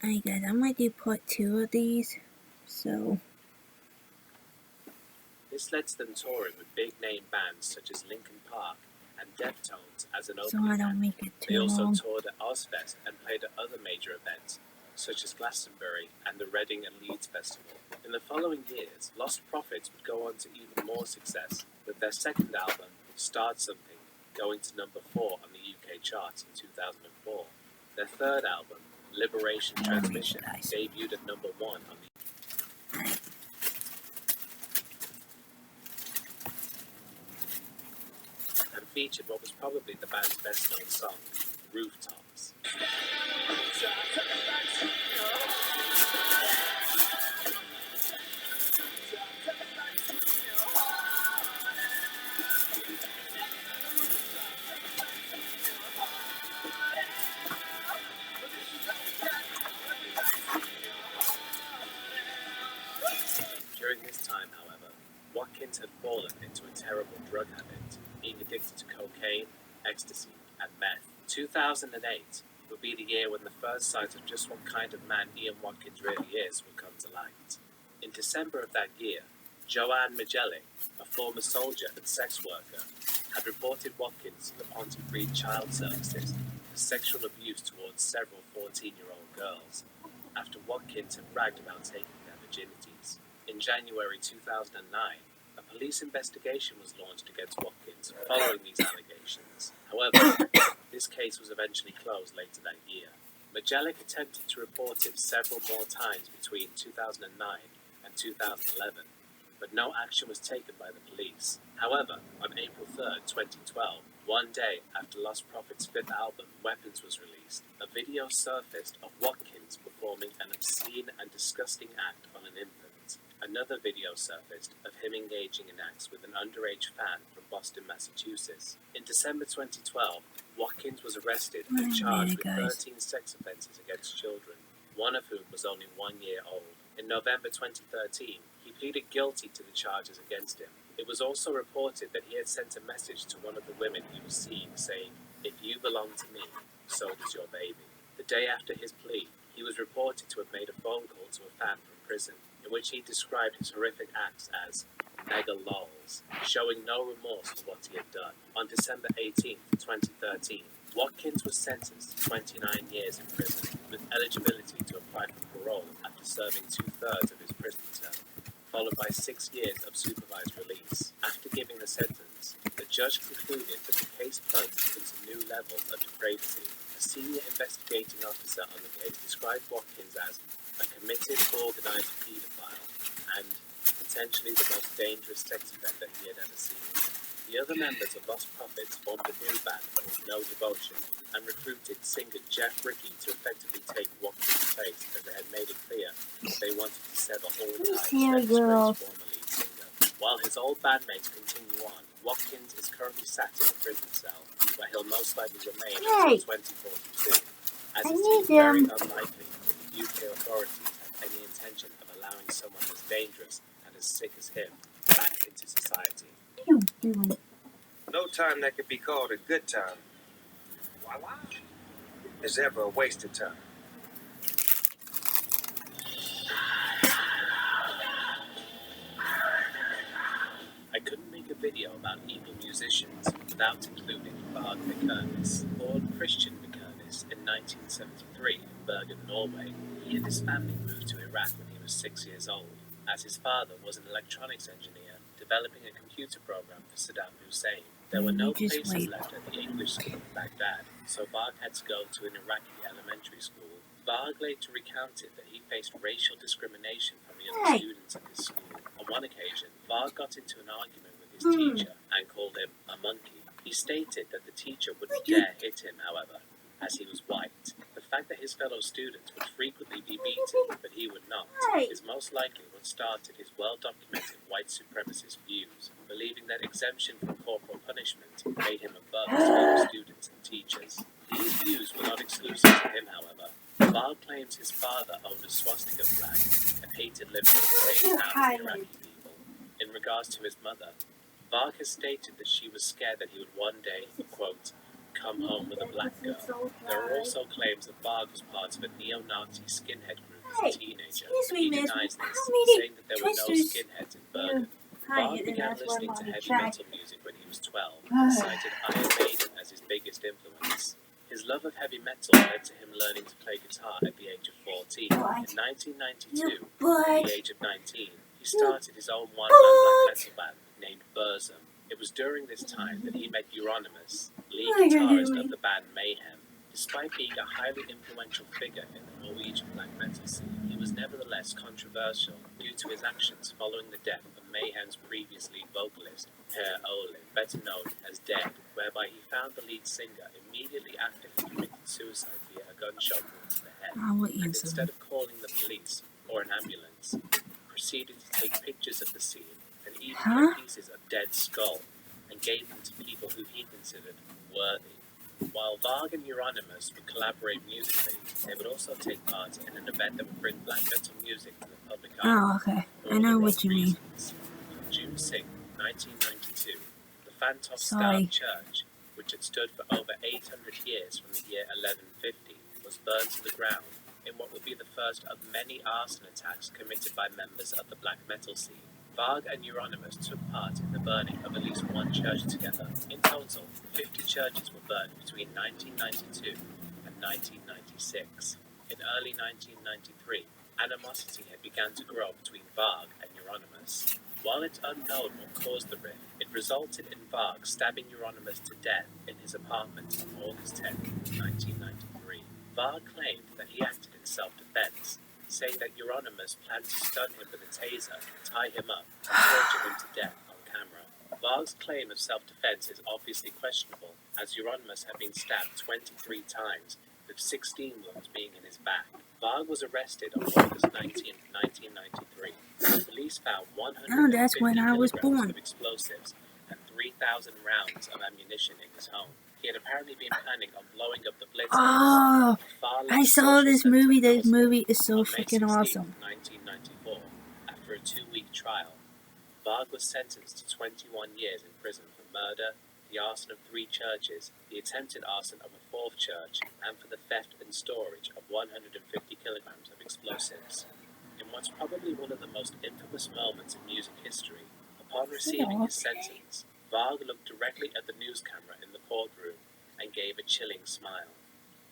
I guess I might do part 2 of these. So This lets them touring with big-name bands such as Linkin Park and Deftones as an I opening don't act. make it They too also long. toured at Ozfest and played at other major events, such as Glastonbury and the Reading and Leeds Festival. In the following years, Lost Prophets would go on to even more success, with their second album, Start Something, going to number 4 on the UK charts in 2004. Their third album, Liberation Transmission, debuted at number 1 on the and featured what was probably the band's best-known song, Rooftops. During this time, however, Watkins had fallen into a terrible drug habit, being addicted to cocaine, ecstasy, and meth. 2008 would be the year when the first signs of just what kind of man Ian Watkins really is would come to light. In December of that year, Joanne Majelic, a former soldier and sex worker, had reported Watkins to the Pontypridd Child Services for sexual abuse towards several 14-year-old girls, after Watkins had bragged about taking their virginities. In January 2009, a police investigation was launched against Watkins following these allegations. However, this case was eventually closed later that year. Majelic attempted to report him several more times between 2009 and 2011, but no action was taken by the police. However, on April 3rd, 2012, one day after Lost Prophets' fifth album, Weapons, was released, a video surfaced of Watkins performing an obscene and disgusting act on an infant. Another video surfaced of him engaging in acts with an underage fan from Boston, Massachusetts. In December 2012, Watkins was arrested and charged with 13 sex offences against children, one of whom was only 1 year old. In November 2013, he pleaded guilty to the charges against him. It was also reported that he had sent a message to one of the women he was seeing saying, "If you belong to me, so does your baby." The day after his plea, he was reported to have made a phone call to a fan from prison, in which he described his horrific acts as mega lols, showing no remorse for what he had done. On December 18, 2013, Watkins was sentenced to 29 years in prison, with eligibility to apply for parole after serving 2/3 of his prison term, followed by 6 years of supervised release. After giving the sentence, the judge concluded that the case plunged into new levels of depravity. A senior investigating officer on the case described Watkins as a committed, organised paedophile and potentially the most dangerous sex offender he had ever seen. The other members of Lost Prophets formed a new band called No Devotion and recruited singer Jeff Rickey to effectively take Watkins' place, as they had made it clear that they wanted to sever all ties with their former lead singer. While his old bandmates continue on, Watkins is currently sat in a prison cell, where he'll most likely remain until 2042, as it seems very unlikely that the UK authorities have any intention of allowing someone as dangerous and as sick as him back into society. What are you doing? No time that could be called a good time is ever a wasted time. I couldn't make a video about evil musicians without including Varg Vikernes. Born Christian Vikernes in 1973 in Bergen, Norway, he and his family moved to Iraq when he was 6 years old, as his father was an electronics engineer developing a computer program for Saddam Hussein. There were no places left at the English school in Baghdad, so Varg had to go to an Iraqi elementary school. Varg later recounted that he faced racial discrimination from the other students at his school. On one occasion, Varg got into an argument with his teacher and called him a monkey. He stated that the teacher wouldn't dare hit him, however, as he was white. The fact that his fellow students would frequently be beaten, but he would not, is most likely what started his well-documented white supremacist views, believing that exemption from corporal punishment made him above his fellow students and teachers. These views were not exclusive to him, however. Varg claims his father owned a swastika flag and hated living in the same town as the Iraqi people. In regards to his mother, Varg has stated that she was scared that he would one day, quote, Come Home with a Black Girl. There are also claims that Varg was part of a neo-Nazi skinhead group as a teenager. Excuse me, He miss. denies How this, many saying that there were no twisters skinheads in Bergen. Hi, Varg and began that's where listening I'm to on the heavy track. metal music when he was 12 and cited Iron Maiden as his biggest influence. His love of heavy metal led to him learning to play guitar at the age of 14. In 1992, at the age of 19, he started his own one-man black metal band named Burzum. It was during this time that he met Euronymous, lead guitarist of the band Mayhem. Despite being a highly influential figure in the Norwegian black metal scene, he was nevertheless controversial due to his actions following the death of Mayhem's previous lead vocalist, Per Olin, better known as Dead, whereby he found the lead singer immediately after he committed suicide via a gunshot wound to the head, and instead of calling the police or an ambulance, proceeded to take pictures of the scene and even cut pieces of Dead's skull and gave them to people who he considered worthy. While Varg and Euronymous would collaborate musically, they would also take part in an event that would bring black metal music to the public eye. Oh, okay. I know what you mean. On June 6, 1992, the Fantov Sorry. Church, which had stood for over 800 years from the year 1150, was burned to the ground in what would be the first of many arson attacks committed by members of the black metal scene. Varg and Euronymous took part in the burning of at least one church together. In total, 50 churches were burned between 1992 and 1996. In early 1993, animosity had begun to grow between Varg and Euronymous. While it's unknown what caused the rift, it resulted in Varg stabbing Euronymous to death in his apartment on August 10, 1993. Varg claimed that he acted in self-defense, saying that Euronymous planned to stun him with a taser, tie him up, and torture him to death on camera. Varg's claim of self-defense is obviously questionable, as Euronymous had been stabbed 23 times, with 16 wounds being in his back. Varg was arrested on August 19, 1993. The police found 150 that's when I was kilograms born. of explosives and 3,000 rounds of ammunition in his home. He had apparently been planning on blowing up the Blitz. Oh, I saw this movie. This movie is so freaking awesome. 1994, after a 2-week trial, Varg was sentenced to 21 years in prison for murder, the arson of 3 churches, the attempted arson of a 4th church, and for the theft and storage of 150 kilograms of explosives. In what's probably one of the most infamous moments in music history, upon receiving his sentence, Varg looked directly at the news camera in the courtroom and gave a chilling smile.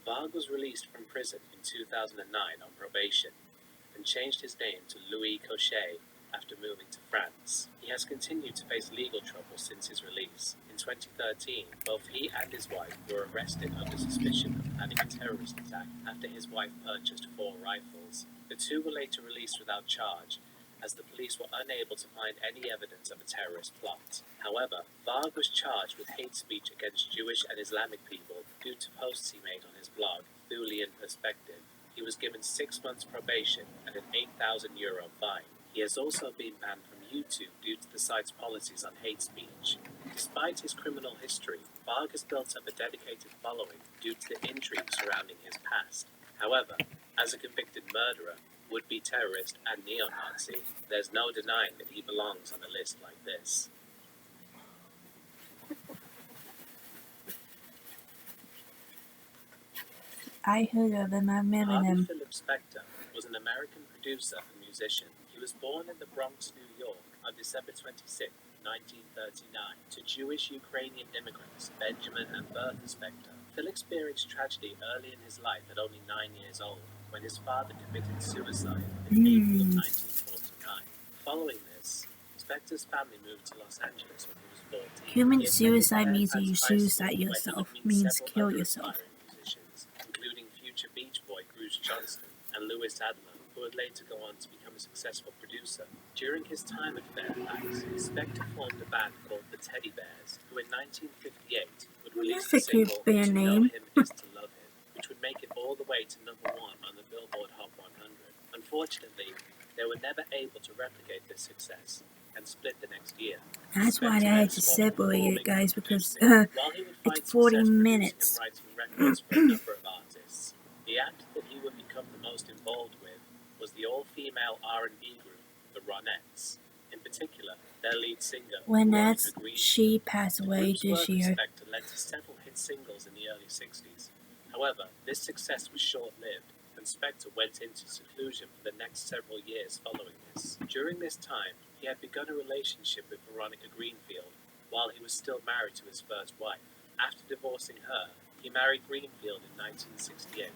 Varg was released from prison in 2009 on probation and changed his name to Louis Cochet after moving to France. He has continued to face legal trouble since his release. In 2013, both he and his wife were arrested under suspicion of planning a terrorist attack after his wife purchased 4 rifles. The two were later released without charge, as the police were unable to find any evidence of a terrorist plot. However, Varg was charged with hate speech against Jewish and Islamic people due to posts he made on his blog, Thulian Perspective. He was given 6 months probation and an €8,000 fine. He has also been banned from YouTube due to the site's policies on hate speech. Despite his criminal history, Varg has built up a dedicated following due to the intrigue surrounding his past. However, as a convicted murderer, would-be terrorist and neo-Nazi, there's no denying that he belongs on a list like this. I heard of him. I've met Harvey him. Philip Spector was an American producer and musician. He was born in the Bronx, New York on December 26, 1939, to Jewish Ukrainian immigrants Benjamin and Bertha Spector. Phil experienced tragedy early in his life at only 9 years old, when his father committed suicide in April of 1949. Following this, Spector's family moved to Los Angeles when he was 14. Human He attended suicide means that you Fairfax High School, suicide where he yourself. would meet Means several kill other yourself. aspiring musicians, including future Beach Boy Bruce Johnston and Louis Adler, who would later go on to become a successful producer. During his time at Fairfax, Spector formed a band called the Teddy Bears, who in 1958 would release That's the a cute single band To Know name. Him Is to Love Him, which would make it all the way to number 1 on the Billboard Hot 100. Unfortunately, they were never able to replicate this success and split the next year. That's why I had to separate it, guys, because While he would find it's 40 success minutes. producing and writing records for a number of artists, the act that he would become the most involved with was the all-female R&B group, the Ronettes. In particular, their lead singer, when Veronica Green. she passed The away group's this work with year. Spector led to several hit singles in the early 60s. However, this success was short-lived, and Spector went into seclusion for the next several years following this. During this time, he had begun a relationship with Veronica Greenfield while he was still married to his first wife. After divorcing her, he married Greenfield in 1968.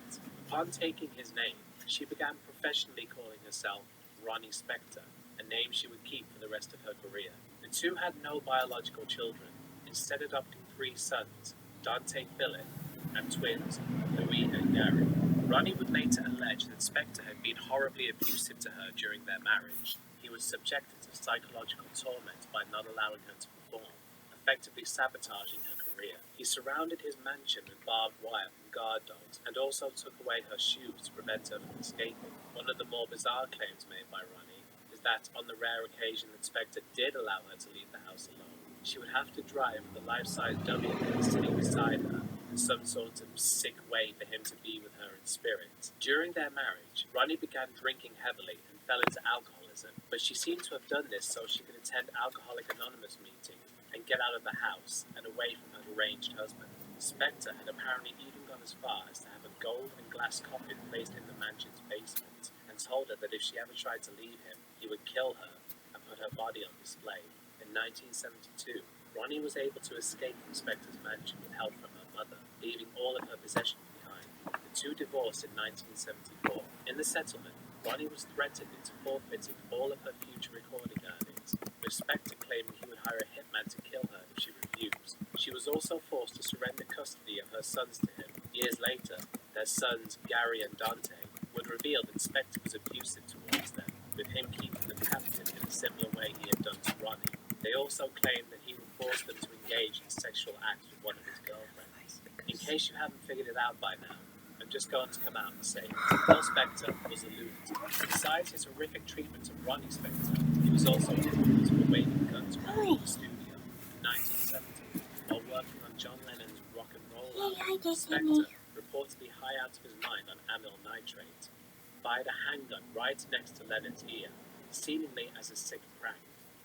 Upon taking his name, she began professionally calling herself Ronnie Spector, a name she would keep for the rest of her career. The two had no biological children, instead adopting 3 sons, Dante Philip, and twins, Louis and Gary. Ronnie would later allege that Spector had been horribly abusive to her during their marriage. He was subjected to psychological torment by not allowing her to perform, effectively sabotaging her career. He surrounded his mansion with barbed wire and guard dogs, and also took away her shoes to prevent her from escaping. One of the more bizarre claims made by Ronnie is that on the rare occasion that Spector did allow her to leave the house alone, she would have to drive with a life-size dummy sitting beside her in some sort of sick way for him to be with her in spirit. During their marriage, Ronnie began drinking heavily and fell into alcoholism, but she seemed to have done this so she could attend Alcoholic Anonymous meetings and get out of the house and away from her deranged husband. Spector had apparently even gone as far as to have a gold and glass coffin placed in the mansion's basement, and told her that if she ever tried to leave him, he would kill her and put her body on display. In 1972, Ronnie was able to escape from Spector's mansion with help from her mother, leaving all of her possessions behind. The two divorced in 1974. In the settlement, Ronnie was threatened into forfeiting all of her future recording earnings, with Spector claiming he would hire a hitman to kill her if she refused. She was also forced to surrender custody of her sons to him. Years later, their sons, Gary and Dante, would reveal that Spector was abusive towards them, with him keeping them captive in a similar way he had done to Ronnie. They also claimed that he would force them to engage in sexual acts with one of his girlfriends. In case you haven't figured it out by now, I'm just going to come out and say it. Phil Spector was a lunatic. Besides his horrific treatment of Ronnie Spector, he was also accused of waving guns around the studio. In 1970, while working on John Lennon's rock and roll album, Spector, reportedly high out of his mind on amyl nitrate, fired a handgun right next to Lennon's ear, seemingly as a sick prank.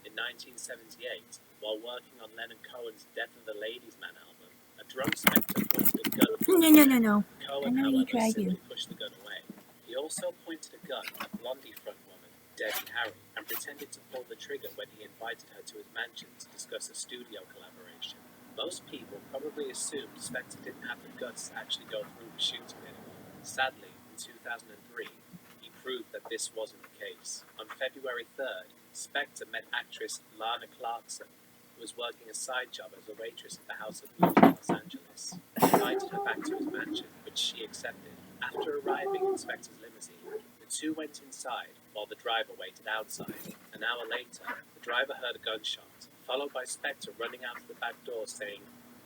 In 1978, while working on Leonard Cohen's Death of the Ladies Man album, a drunk Spector pointed a gun. No. Cohen, however, simply pushed the gun away. He also pointed a gun at Blondie frontwoman Debbie Harry and pretended to pull the trigger when he invited her to his mansion to discuss a studio collaboration. Most people probably assumed Spector didn't have the guts to actually go through with shooting anymore. Sadly, in 2003, he proved that this wasn't the case. On February 3rd, Spector met actress Lana Clarkson, who was working a side job as a waitress at the House of Blues in Los Angeles. He invited her back to his mansion, which she accepted. After arriving in Spector's limousine, the two went inside while the driver waited outside. An hour later, the driver heard a gunshot, followed by Spector running out of the back door saying,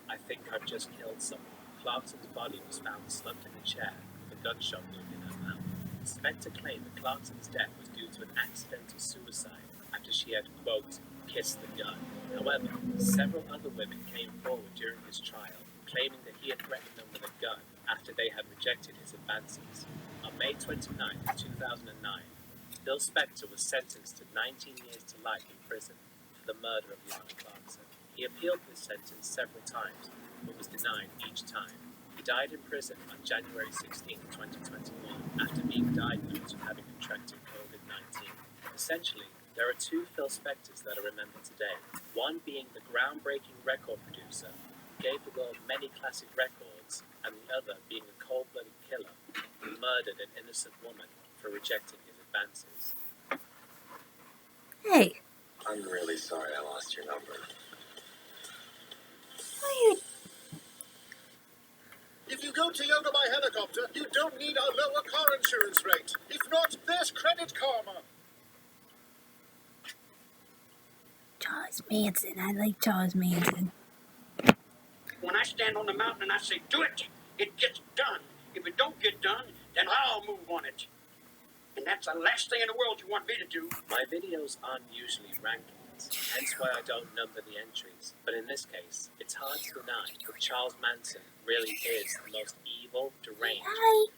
"I think I've just killed someone." Clarkson's body was found slumped in a chair with a gunshot wound in her mouth. Spector claimed that Clarkson's death was due to an accidental suicide after she had, quote, kissed the gun. However, several other women came forward during his trial, claiming that he had threatened them with a gun after they had rejected his advances. On May 29, 2009, Phil Spector was sentenced to 19 years to life in prison for the murder of Lana Clarkson. He appealed this sentence several times, but was denied each time. He died in prison on January 16, 2021, after being diagnosed with having contracted COVID-19. Essentially, there are two Phil Spectors that are remembered today, one being the groundbreaking record producer who gave the world many classic records, and the other being a cold-blooded killer who murdered an innocent woman for rejecting his advances. Hey, I'm really sorry I lost your number. If you go Toyota by helicopter, you don't need our lower car insurance rate. If not, there's Credit Karma. Charles Manson. I like Charles Manson. When I stand on the mountain and I say, do it, it gets done. If it don't get done, then I'll move on it. And that's the last thing in the world you want me to do. My videos aren't usually rankings, hence why I don't number the entries. But in this case, it's hard to deny that Charles Manson really is the most evil, deranged,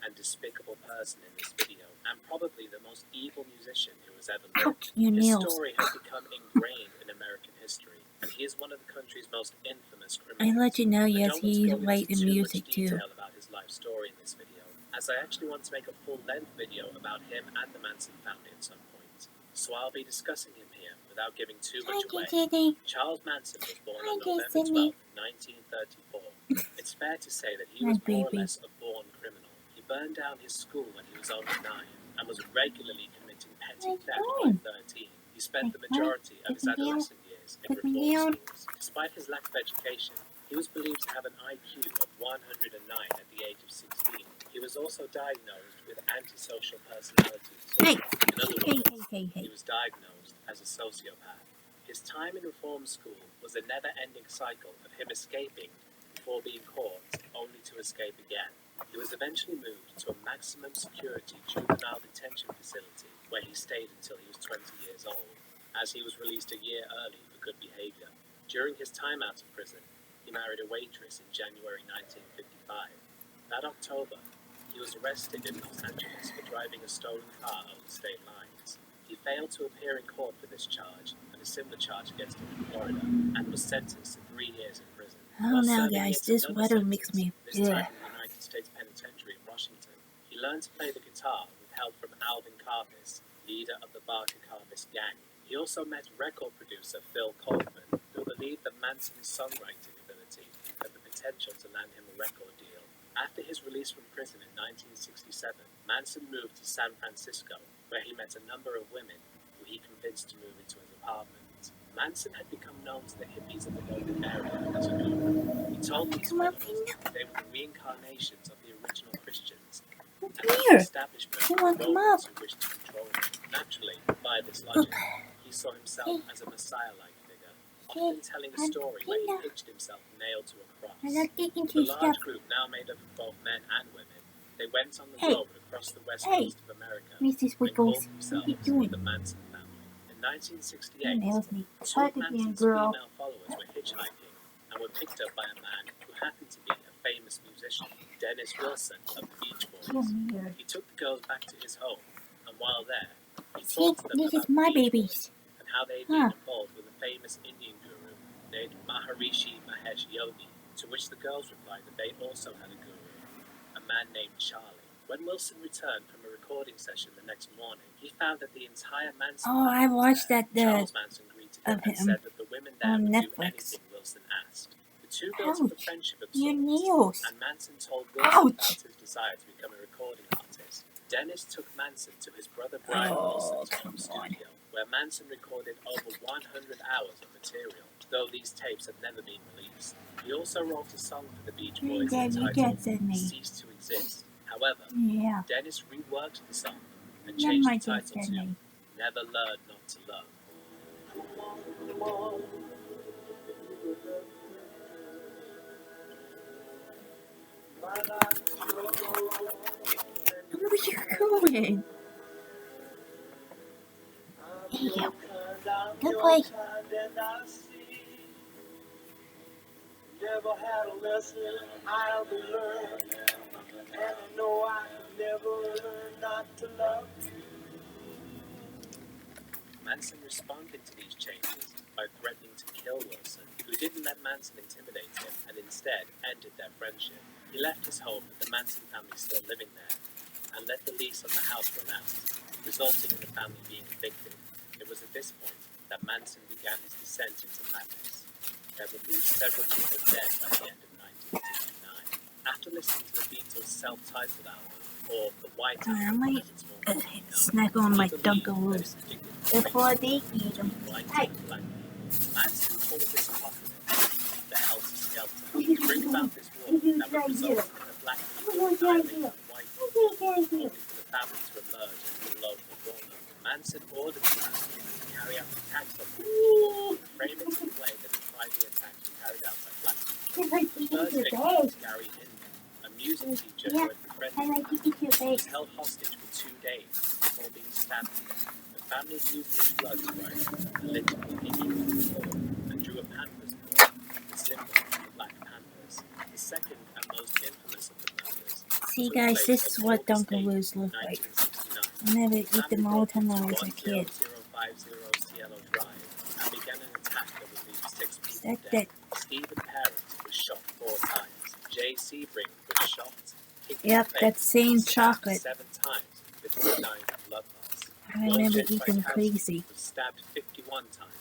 and despicable person in this video, and probably the most evil musician who has ever lived. Ouch, your His nails. story has become ingrained in American history, and he is one of the country's most infamous criminals. I let you know, I yes, don't want to he's go into writing too music much too. detail about his life story in this video, as I actually want to make a full-length video about him and the Manson family at some point. So I'll be discussing him here without giving too much away. Sydney. Charles Manson was born Hi, on November Sydney. 12, 1934. It's fair to say that he was My more or baby. less a born criminal. He burned down his school when he was only 9 and was regularly committing petty Nice theft going. by 13. He spent the Nice majority of his Put me down. adolescent years in Put me reform down. schools. Despite his lack of education, he was believed to have an IQ of 109 at the age of 16. He was also diagnosed with antisocial personality Hey. disorder. In other Hey, words, hey, hey, he hey. was diagnosed as a sociopath. His time in reform school was a never-ending cycle of him escaping before being caught, only to escape again. He was eventually moved to a maximum security juvenile detention facility where he stayed until he was 20 years old, as he was released a year early for good behavior. During his time out of prison, he married a waitress in January 1955. That October, he was arrested in Los Angeles for driving a stolen car over state lines. He failed to appear in court for this charge and a similar charge against him in Florida, and was sentenced to 3 years in prison. Oh While no, serving guys, yet this another weather sentence, makes me. this time Yeah. in the United States Penitentiary in Washington, he learned to play the guitar with help from Alvin Carvis, leader of the Barker Carvis gang. He also met record producer Phil Kaufman, who believed that Manson's songwriting ability had the potential to land him a record deal. After his release from prison in 1967, Manson moved to San Francisco, where he met a number of women who he convinced to move into his apartment. Manson had become known to the hippies of the local area as a guru. He told these Come on, followers that they were the reincarnations of the original Christians, Come and that the here. establishment Come were on, come Romans up. who wished to control him. Naturally, by this logic, he saw himself as a messiah-like figure, often telling a story where he pictured himself nailed to a cross. I'm not taking The too large stuff. group, now made up of both men and women, they went on the Hey. road across the west Hey. coast of America Mrs. and called Wiggles, what themselves are you doing? the Manson family. In He 1968, nails me. two Try of it again, Manson's girl. female followers were hitchhiking and were picked up by a man who happened to be a famous musician, Dennis Wilson of the Beach Boys. Come here. He took the girls back to his home, and while there, he See, talked to them this about is my the Beach babies. Boys and how they'd Huh. been involved with a famous Indian guru named Maharishi Mahesh Yogi, to which the girls replied that they also had a guru, a man named Charlie. When Wilson returned from a recording session the next morning, he found that the entire Manson Oh, I family was watched there. that, Charles Manson greeted him of and him said that the women there on would do Netflix. anything Wilson asked. The two built up a Ouch. friendship of Your sorts, nails. and Manson told Wilson Ouch. about his desire to become a recording artist. Dennis took Manson to his brother Brian Oh, Wilson's come home on. studio, where Manson recorded over 100 hours of material, though these tapes have never been released. He also wrote a song for the Beach Hey, Boys Dad, you entitled can't send me. Cease to Exist. However, Yeah. Dennis reworked the song and That changed the might title just send to me. Never Learn Not to Love. Where are you going? There you go. Good play. Never had a lesson I ever learned, and I know I could never learn not to love you. Manson responded to these changes by threatening to kill Wilson, who didn't let Manson intimidate him and instead ended their friendship. He left his home with the Manson family still living there and let the lease on the house run out, resulting in the family being evicted. It was at this point that Manson began his descent into madness. There would be several people dead by the end of 1969. After listening to the Beatles' self-titled album, or The White I Album, might as it's more commonly known, snack on my he believed that Dunkaroos his particular before race they eat them. white Hey. and black people. Manson called this apocalypse the Helter Skelter. He bring about this war that would result in the black people annihilating the white people, only for the family to emerge as the local warlord. Manson ordered the family to carry out attacks on black people, frame it in a way that implied the attacks were carried out by black people. The first victim was Gary Hinman, a music teacher who had befriended to eat your he was face. held hostage for 2 days before being stabbed to death. The family used his blood to write a legend of and drew a panther's paw, the symbol of the Black Panthers. The second and most infamous of the murders See, took guys, place this on is what August 8, Dunkaroos look like. 1969. I never eat them all the time when I was a kid. 1050 Cielo Drive and began an attack that would leave 6 people That dead. Stephen Parent was 4 times. Jay Sebring was shot, kicked in Yep, the face, that same and stabbed chocolate. 7 times before dying of blood loss. I remember Wojciech eating Frykowski crazy. was stabbed 51 times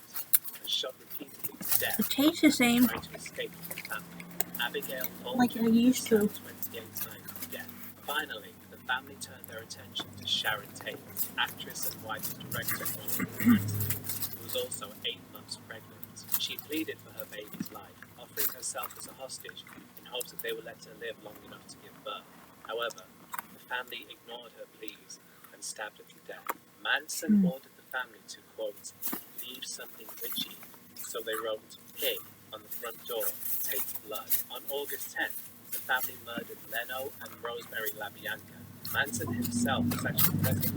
and shot repeatedly to death. It tastes the same Trying to escape from the family. Abigail like I Folger used to. stabbed 28 times to death. Finally, the family turned their attention to Sharon Tate, actress and wife of director Oliver Manson, who was also 8 months pregnant. She pleaded for her baby's life, offering herself as a hostage in hopes that they would let her live long enough to give birth. However, the family ignored her pleas and stabbed her to death. Manson ordered the family to, quote, leave something witchy, so they wrote pig on the front door to take blood. On August 10th, the family murdered Leno and Rosemary LaBianca. Manson himself was actually present.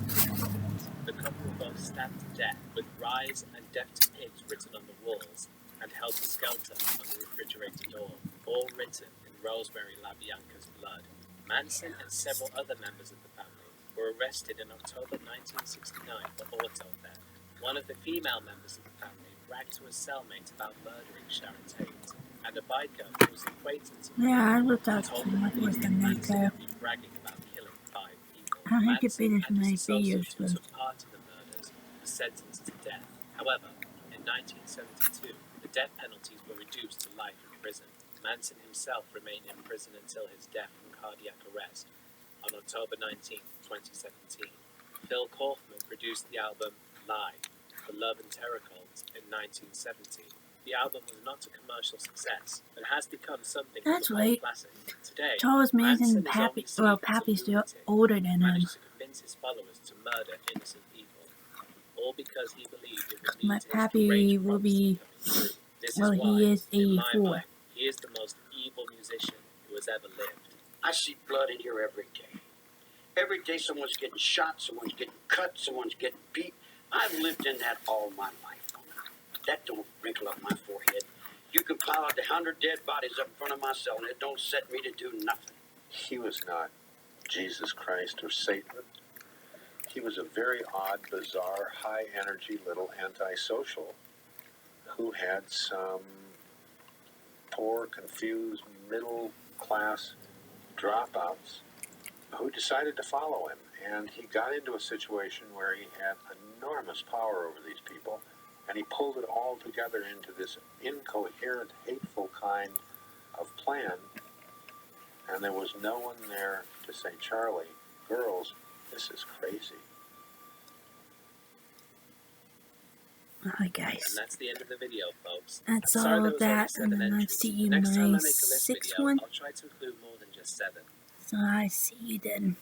The couple were both stabbed to death with Rise and Death to Pigs written on the walls and Helter Skelter on the refrigerator door, all written in Rosemary LaBianca's blood. Manson and several other members of the family were arrested in October 1969 for auto theft. One of the female members of the family bragged to a cellmate about murdering Sharon Tate, and a biker who was an acquaintance of Yeah, I looked out told for the what was police the that night Manson there. had been bragging about killing 5 people. I had to Manson finish and my his associates videos who first. took part in the murders were sentenced to death. However, in 1972, the death penalties were reduced to life in prison. Manson himself remained in prison until his death from cardiac arrest on October 19, 2017. Phil Kaufman produced the album Live for Love and Terror Cult in 1970. The album was not a commercial success, but has become something That's of a right. classic. Today, Charles Manson, Manson is Pappy, only seen well, as a Pappy's still lunatic older than him. managed to convince his followers to murder innocent people, all because he believed it would My lead to his Pappy great will prophecy be, coming true. This well, is why, he is in my 84. mind, he is the most evil musician who has ever lived. I see blood in here every day. Every day someone's getting shot, someone's getting cut, someone's getting beat. I've lived in that all my life. That don't wrinkle up my forehead. You can pile out 100 dead bodies up in front of my cell, and it don't set me to do nothing. He was not Jesus Christ or Satan. He was a very odd, bizarre, high-energy little antisocial who had some poor, confused, middle-class dropouts who decided to follow him. And he got into a situation where he had enormous power over these people, and he pulled it all together into this incoherent, hateful kind of plan. And there was no one there to say, Charlie, girls, this is crazy. Alright, guys. And that's the end of the video, folks. That's I'm sorry all there of was only that, 7 and then I entries. see you in Next time I my make a list 6th video, one. I'll try to include more than just 7. So I see you then.